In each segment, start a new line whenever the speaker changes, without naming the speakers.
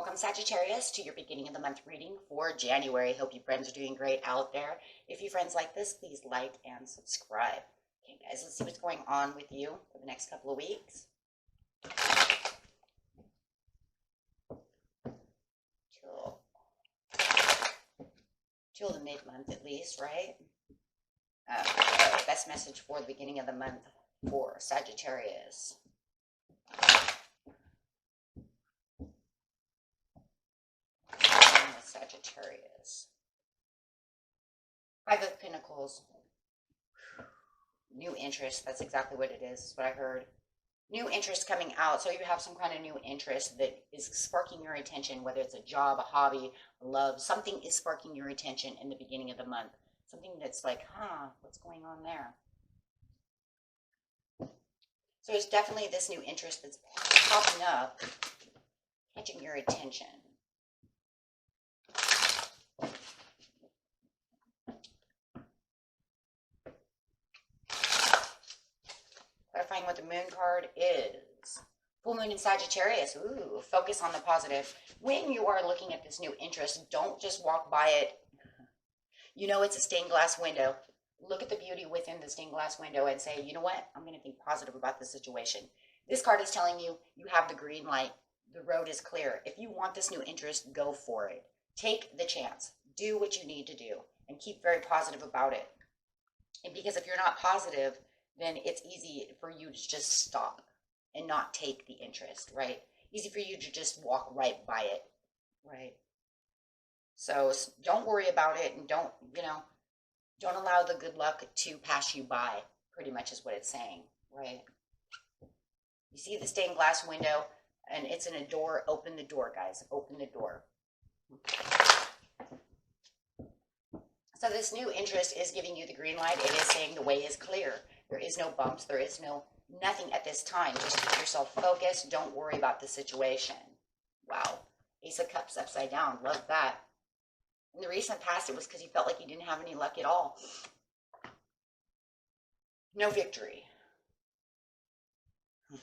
Welcome, Sagittarius, to your beginning of the month reading for January. Hope you friends are doing great out there. If you friends like this, please like and subscribe. Okay, guys, let's see what's going on with you for the next couple of weeks. Till the mid-month at least, right? Okay, best message for the beginning of the month for Sagittarius. Sagittarius. Five of Pentacles. New interest. That's exactly what it is. That's what I heard. New interest coming out. So you have some kind of new interest that is sparking your attention, whether it's a job, a hobby, a love. Something is sparking your attention in the beginning of the month. Something that's like, what's going on there? So there's definitely this new interest that's popping up, catching your attention. Clarifying what the moon card is. Full moon in Sagittarius. Ooh, focus on the positive. When you are looking at this new interest, don't just walk by it. You know it's a stained glass window. Look at the beauty within the stained glass window and say, you know what? I'm going to think positive about this situation. This card is telling you you have the green light. The road is clear. If you want this new interest, go for it. Take the chance. Do what you need to do and keep very positive about it. And because if you're not positive, then it's easy for you to just stop and not take the interest, right? Easy for you to just walk right by it, right? So don't worry about it and don't allow the good luck to pass you by, pretty much is what it's saying, right? You see the stained glass window and it's in a door. Open the door, guys. Open the door. So this new interest is giving you the green light. It is saying the way is clear. There is no bumps. There is nothing at this time. Just keep yourself focused. Don't worry about the situation. Wow. Ace of Cups upside down. Love that. In the recent past, it was because you felt like you didn't have any luck at all. No victory. You're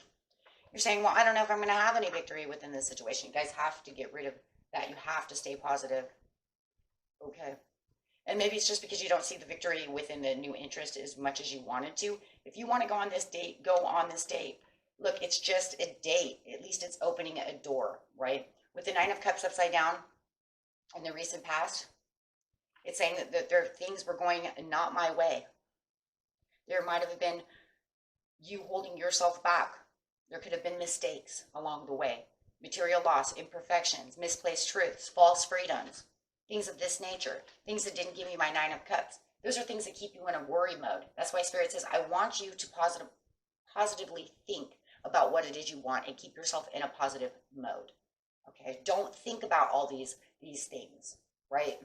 saying, well, I don't know if I'm going to have any victory within this situation. You guys have to get rid of that. You have to stay positive. Okay. And maybe it's just because you don't see the victory within the new interest as much as you wanted to. If you want to go on this date, go on this date. Look, it's just a date. At least it's opening a door, right? With the Nine of Cups upside down in the recent past, it's saying that there things were going not my way. There might have been you holding yourself back. There could have been mistakes along the way. Material loss, imperfections, misplaced truths, false freedoms. Things of this nature, things that didn't give me my Nine of Cups. Those are things that keep you in a worry mode. That's why Spirit says, I want you to positively think about what it is you want and keep yourself in a positive mode. Okay, don't think about all these things, right?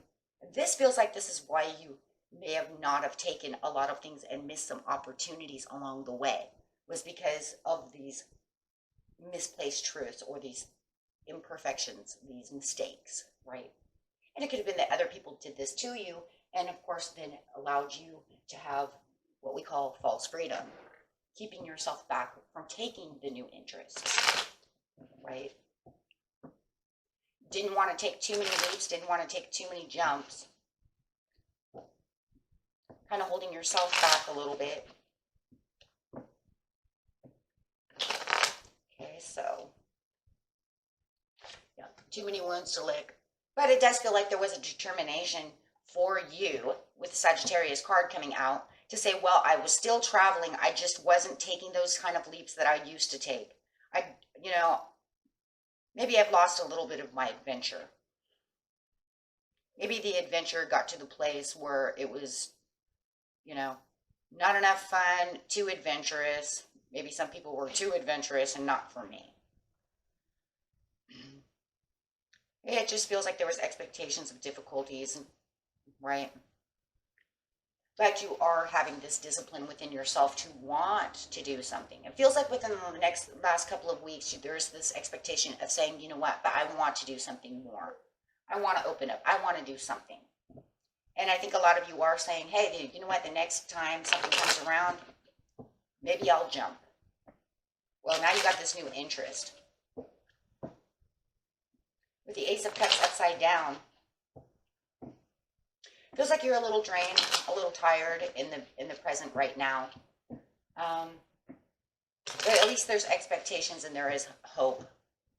This feels like this is why you may have not have taken a lot of things and missed some opportunities along the way, was because of these misplaced truths or these imperfections, these mistakes, right? And it could have been that other people did this to you, and of course then allowed you to have what we call false freedom, keeping yourself back from taking the new interest, right? Didn't want to take too many leaps, didn't want to take too many jumps. Kind of holding yourself back a little bit. Okay, so, yeah, too many wounds to lick. But it does feel like there was a determination for you with the Sagittarius card coming out to say, well, I was still traveling. I just wasn't taking those kind of leaps that I used to take. Maybe I've lost a little bit of my adventure. Maybe the adventure got to the place where it was, not enough fun, too adventurous. Maybe some people were too adventurous and not for me. It just feels like there was expectations of difficulties, right? But you are having this discipline within yourself to want to do something. It feels like within the last couple of weeks, there's this expectation of saying, you know what, but I want to do something more. I want to open up. I want to do something. And I think a lot of you are saying, hey, you know what, the next time something comes around, maybe I'll jump. Well, now you got this new interest. with the Ace of Cups upside down. Feels like you're a little drained, a little tired in the present right now. But at least there's expectations and there is hope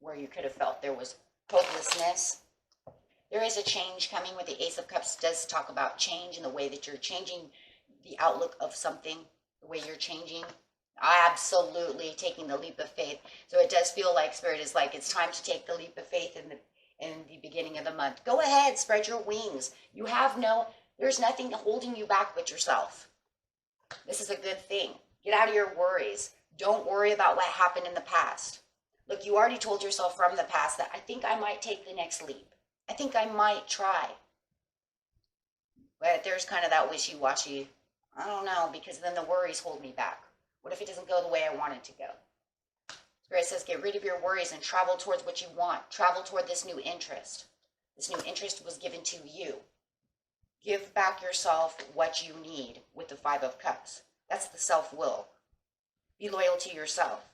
where you could have felt there was hopelessness. There is a change coming with the Ace of Cups. Does talk about change in the way that you're changing the outlook of something, the way you're changing. Absolutely taking the leap of faith. So it does feel like Spirit is like, it's time to take the leap of faith in the beginning of the month. Go ahead, spread your wings. There's nothing holding you back but yourself. This is a good thing. Get out of your worries. Don't worry about what happened in the past. Look, you already told yourself from the past that I think I might take the next leap. I think I might try. But there's kind of that wishy-washy, I don't know, because then the worries hold me back. What if it doesn't go the way I want it to go? Spirit says, get rid of your worries and travel towards what you want. Travel toward this new interest. This new interest was given to you. Give back yourself what you need with the Five of Cups. That's the self-will. Be loyal to yourself.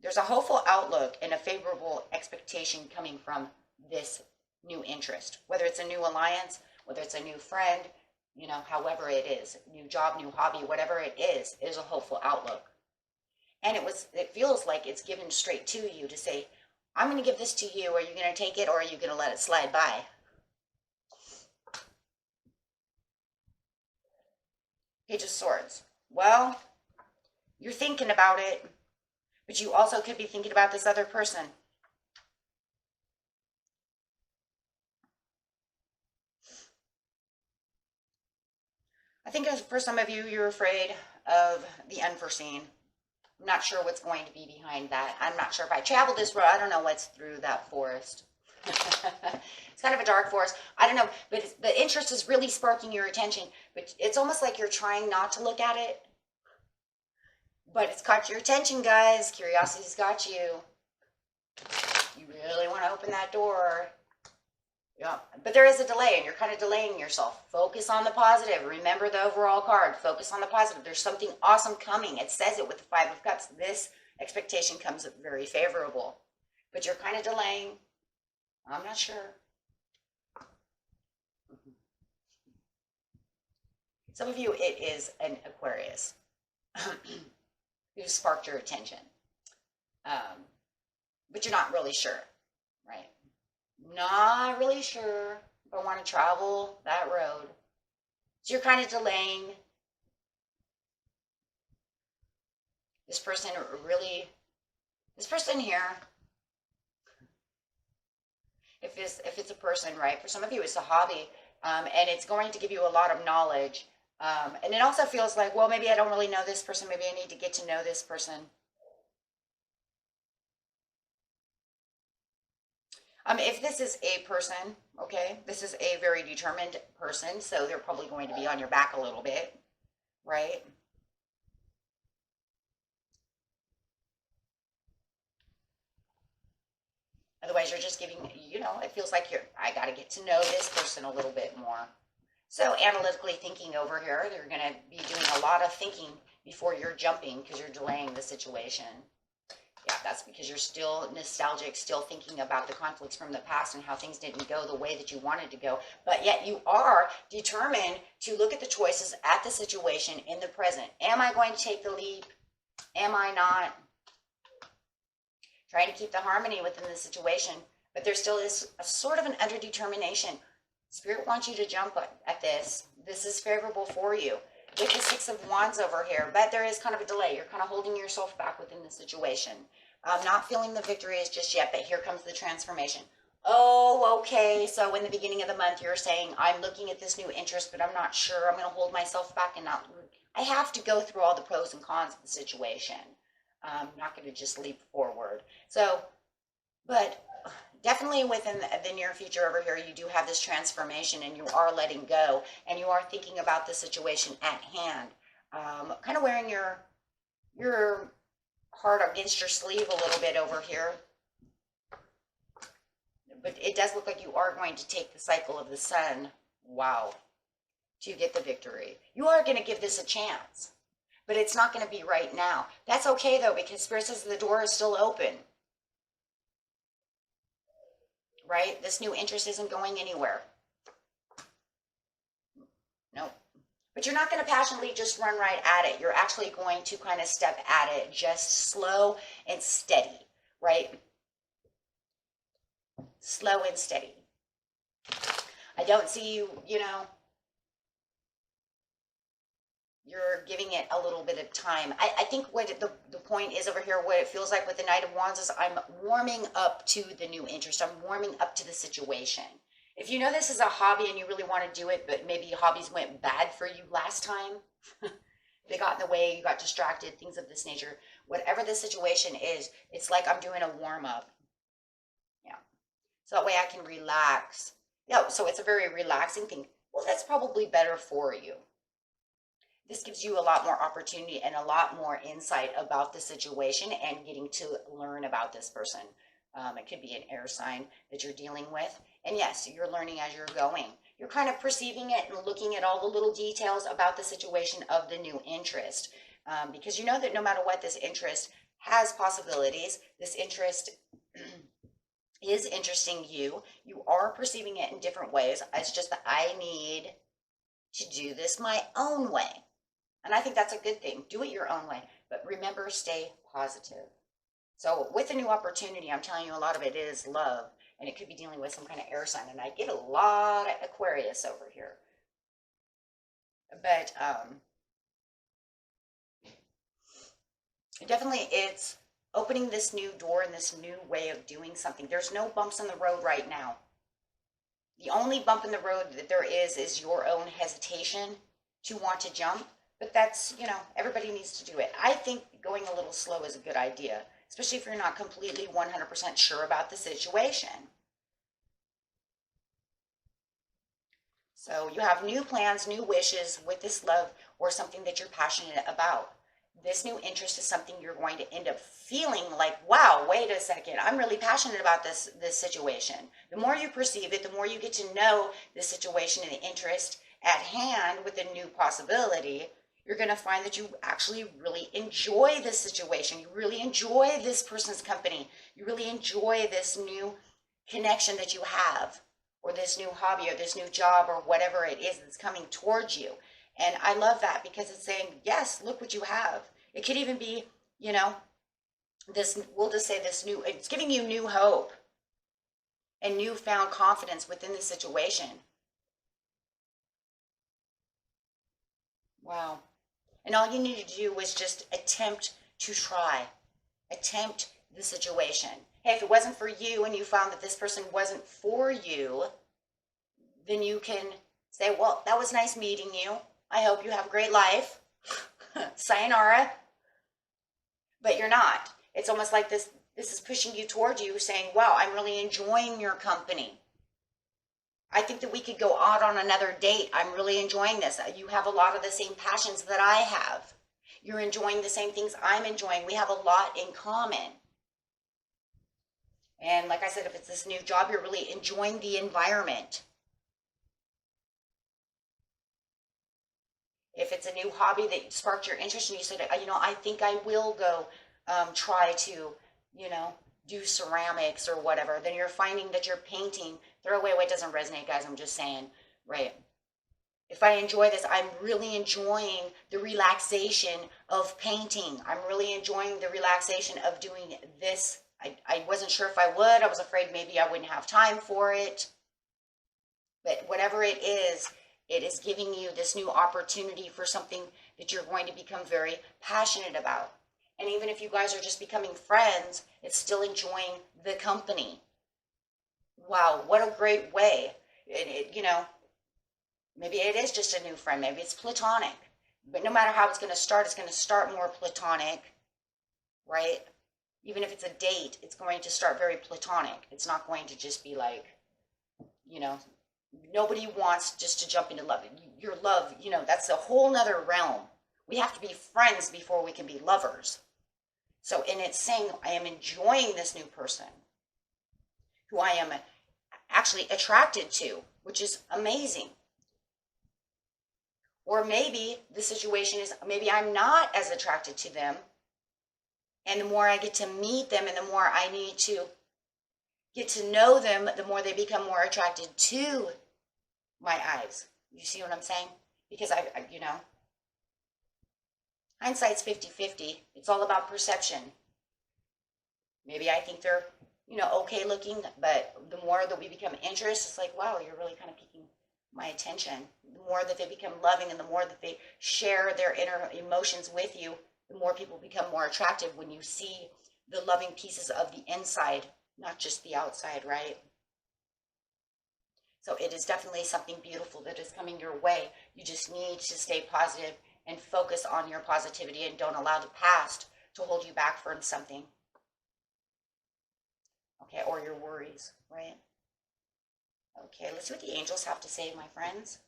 There's a hopeful outlook and a favorable expectation coming from this new interest. Whether it's a new alliance, whether it's a new friend, however it is, new job, new hobby, whatever it is a hopeful outlook. And it feels like it's given straight to you to say, I'm going to give this to you. Are you going to take it or are you going to let it slide by? Page of Swords. Well, you're thinking about it, but you also could be thinking about this other person. I think for some of you, you're afraid of the unforeseen. I'm not sure what's going to be behind that. I'm not sure if I travel this road. I don't know what's through that forest. It's kind of a dark forest. I don't know, but the interest is really sparking your attention. But it's almost like you're trying not to look at it. But it's caught your attention, guys. Curiosity's got you. You really want to open that door. Yeah, but there is a delay, and you're kind of delaying yourself. Focus on the positive. Remember the overall card. Focus on the positive. There's something awesome coming. It says it with the Five of Cups. This expectation comes very favorable. But you're kind of delaying. I'm not sure. Some of you, it is an Aquarius. You sparked your attention. But you're not really sure, right? Not really sure if I want to travel that road. So you're kind of delaying. This person here, if it's a person, right? For some of you, it's a hobby, and it's going to give you a lot of knowledge. And it also feels like, well, maybe I don't really know this person. Maybe I need to get to know this person. If this is a person, okay, this is a very determined person, so they're probably going to be on your back a little bit, right? Otherwise, you're just giving, it feels like I got to get to know this person a little bit more. So analytically thinking over here, they're going to be doing a lot of thinking before you're jumping because you're delaying the situation. Yeah, that's because you're still nostalgic, still thinking about the conflicts from the past and how things didn't go the way that you wanted to go. But yet you are determined to look at the choices at the situation in the present. Am I going to take the leap? Am I not? Trying to keep the harmony within the situation. But there still is a sort of an underdetermination. Spirit wants you to jump at this. This is favorable for you. With the Six of Wands over here, but there is kind of a delay. You're kind of holding yourself back within the situation. Not feeling the victories just yet, but here comes the transformation. Oh, okay. So in the beginning of the month, you're saying, I'm looking at this new interest, but I'm not sure. I'm going to hold myself back and not. I have to go through all the pros and cons of the situation. I'm not going to just leap forward. So, but definitely within the near future over here, you do have this transformation and you are letting go and you are thinking about the situation at hand. Kind of wearing your heart against your sleeve a little bit over here. But it does look like you are going to take the cycle of the sun, wow, to get the victory. You are going to give this a chance, but it's not going to be right now. That's okay though, because Spirit says the door is still open. right? This new interest isn't going anywhere. No. But you're not going to passionately just run right at it. You're actually going to kind of step at it just slow and steady, right? Slow and steady. I don't see you, you know, you're giving it a little bit of time. I think what the point is over here, what it feels like with the Knight of Wands is I'm warming up to the new interest. I'm warming up to the situation. If you know this is a hobby and you really want to do it, but maybe hobbies went bad for you last time, they got in the way, you got distracted, things of this nature. Whatever the situation is, it's like I'm doing a warm up. Yeah. So that way I can relax. Yeah, so it's a very relaxing thing. Well, that's probably better for you. This gives you a lot more opportunity and a lot more insight about the situation and getting to learn about this person. It could be an air sign that you're dealing with. And yes, you're learning as you're going. You're kind of perceiving it and looking at all the little details about the situation of the new interest. Because you know that no matter what, this interest has possibilities. This interest is interesting you. You are perceiving it in different ways. It's just that I need to do this my own way. And I think that's a good thing. Do it your own way. But remember, stay positive. So with a new opportunity, I'm telling you, a lot of it is love. And it could be dealing with some kind of air sign. And I get a lot of Aquarius over here. But definitely it's opening this new door and this new way of doing something. There's no bumps in the road right now. The only bump in the road that there is your own hesitation to want to jump. But that's, you know, everybody needs to do it. I think going a little slow is a good idea, especially if you're not completely 100% sure about the situation. So you have new plans, new wishes with this love or something that you're passionate about. This new interest is something you're going to end up feeling like, wow, wait a second, I'm really passionate about this situation. The more you perceive it, the more you get to know the situation and the interest at hand with a new possibility, you're going to find that you actually really enjoy this situation. You really enjoy this person's company. You really enjoy this new connection that you have, or this new hobby, or this new job, or whatever it is that's coming towards you. And I love that because it's saying, yes, look what you have. It could even be, you know, this, we'll just say this new, it's giving you new hope and newfound confidence within the situation. Wow. And all you need to do was just attempt to try. Attempt the situation. Hey, if it wasn't for you and you found that this person wasn't for you, then you can say, well, that was nice meeting you. I hope you have a great life. Sayonara. But you're not. It's almost like this is pushing you towards you, saying, wow, I'm really enjoying your company. I think that we could go out on another date. I'm really enjoying this. You have a lot of the same passions that I have. You're enjoying the same things I'm enjoying. We have a lot in common. And like I said, if it's this new job, you're really enjoying the environment. If it's a new hobby that sparked your interest and you said, you know, I think I will go try to, you know, do ceramics or whatever, then you're finding that you're painting. Throw away what doesn't resonate, guys. I'm just saying, right? If I enjoy this, I'm really enjoying the relaxation of painting. I'm really enjoying the relaxation of doing this. I wasn't sure if I would. I was afraid maybe I wouldn't have time for it. But whatever it is giving you this new opportunity for something that you're going to become very passionate about. And even if you guys are just becoming friends, it's still enjoying the company. Wow, what a great way. You know, maybe it is just a new friend. Maybe it's platonic. But no matter how it's going to start more platonic, right? Even if it's a date, it's going to start very platonic. It's not going to just be like, you know, nobody wants just to jump into love. Your love, you know, that's a whole nother realm. We have to be friends before we can be lovers. So, and it's saying, I am enjoying this new person who I am actually attracted to, which is amazing. Or maybe the situation is, maybe I'm not as attracted to them. And the more I get to meet them and the more I need to get to know them, the more they become more attracted to my eyes. You see what I'm saying? Because you know, hindsight's 50-50. It's all about perception. Maybe I think they're, you know, okay looking, but the more that we become interested, it's like, wow, you're really kind of piquing my attention. The more that they become loving and the more that they share their inner emotions with you, the more people become more attractive when you see the loving pieces of the inside, not just the outside, right? So it is definitely something beautiful that is coming your way. You just need to stay positive and focus on your positivity and don't allow the past to hold you back from something. Okay, or your worries, right? Okay, let's see what the angels have to say, my friends.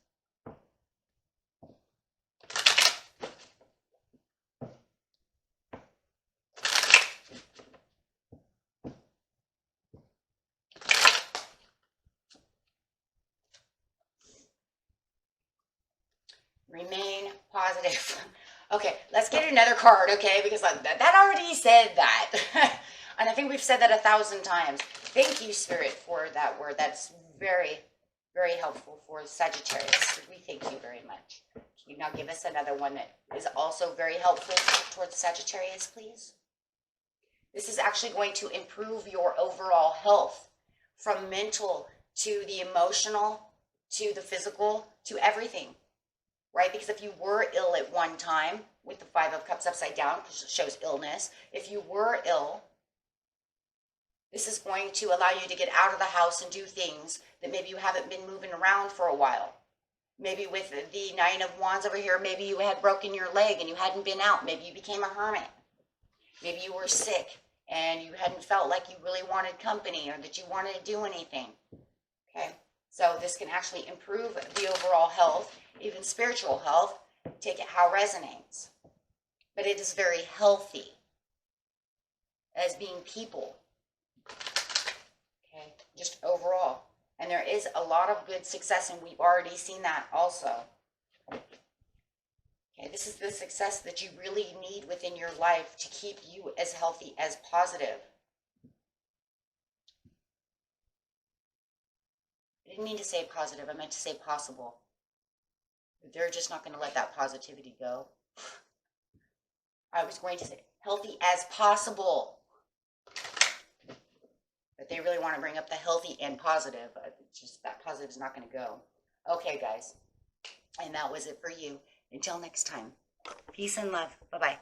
Remain positive. Okay, let's get another card, okay? Because that already said that. And I think we've said that 1,000 times. Thank you, Spirit, for that word. That's very, very helpful for Sagittarius. We thank you very much. Can you now give us another one that is also very helpful towards Sagittarius, please? This is actually going to improve your overall health, from mental to the emotional to the physical to everything. Right? Because if you were ill at one time with the Five of Cups upside down, because it shows illness, if you were ill, this is going to allow you to get out of the house and do things that maybe you haven't been moving around for a while. Maybe with the Nine of Wands over here, maybe you had broken your leg and you hadn't been out. Maybe you became a hermit. Maybe you were sick and you hadn't felt like you really wanted company or that you wanted to do anything. Okay? So this can actually improve the overall health, even spiritual health. Take it how it resonates. But it is very healthy as being people. Okay, just overall. And there is a lot of good success, and we've already seen that also. Okay, this is the success that you really need within your life to keep you as healthy as positive. I didn't mean to say positive, I meant to say possible. They're just not going to let that positivity go. I was going to say healthy as possible. But they really want to bring up the healthy and positive. It's just that positive is not going to go. Okay, guys. And that was it for you. Until next time. Peace and love. Bye-bye.